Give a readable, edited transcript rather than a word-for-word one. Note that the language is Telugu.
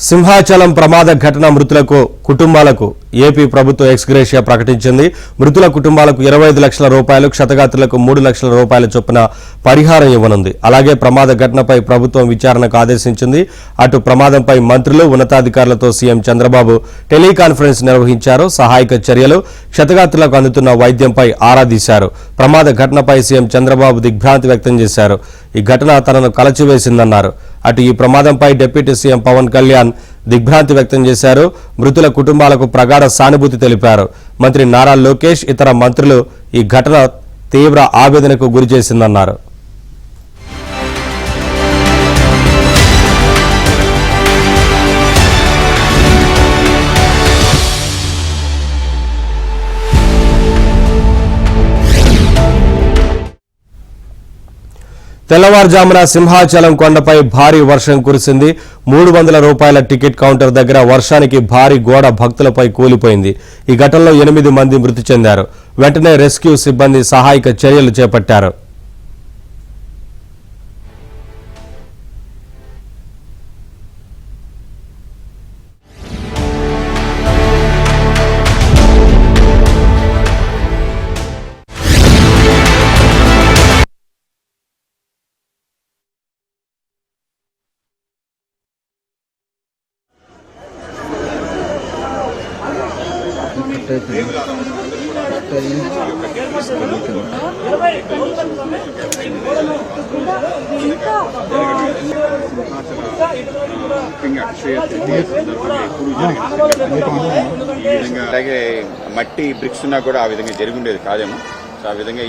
సింహాచలం ప్రమాద ఘటన మృతులకు కుటుంబాలకు ఏపీ ప్రభుత్వం ఎక్స్గ్రేషియా ప్రకటించింది. మృతుల కుటుంబాలకు 25 లక్షల రూపాయలు, క్షతగాత్రులకు 3 లక్షల రూపాయల చొప్పున పరిహారం ఇవ్వనుంది. అలాగే ప్రమాద ఘటనపై ప్రభుత్వం విచారణకు ఆదేశించింది. అటు ప్రమాదంపై మంత్రులు, ఉన్నతాధికారులతో సీఎం చంద్రబాబు టెలికాన్ఫరెన్స్ నిర్వహించారు. సహాయక చర్యలు, క్షతగాత్రులకు అందుతున్న వైద్యంపై ఆరా తీశారు. ప్రమాద ఘటనపై సీఎం చంద్రబాబు దిగ్భ్రాంతి వ్యక్తం చేశారు. ఈ ఘటన తనను కలచివేసిందన్నారు. అటు ఈ ప్రమాదంపై డిప్యూటీ సీఎం పవన్ కళ్యాణ్ దిగ్భ్రాంతి వ్యక్తం చేశారు. మృతుల కుటుంబాలకు ప్రగాఢ సానుభూతి తెలిపారు. మంత్రి నారా లోకేష్, ఇతర మంత్రులు ఈ ఘటన తీవ్ర ఆవేదనకు గురిచేసిందన్నారు. తెల్లవారుజామున సింహాచలం కొండపై భారీ వర్షం కురిసింది. 300 రూపాయల టికెట్ కౌంటర్ దగ్గర వర్షానికి భారీ గోడ భక్తులపై కూలిపోయింది. ఈ ఘటనలో 8 మంది మృతి చెందారు. వెంటనే రెస్క్యూ సిబ్బంది సహాయక చర్యలు చేపట్టారు. అలాగే మట్టి బ్రిక్స్ ఉన్నా కూడా ఆ విధంగా జరిగి ఉండేది కాదేమో. సో ఆ విధంగా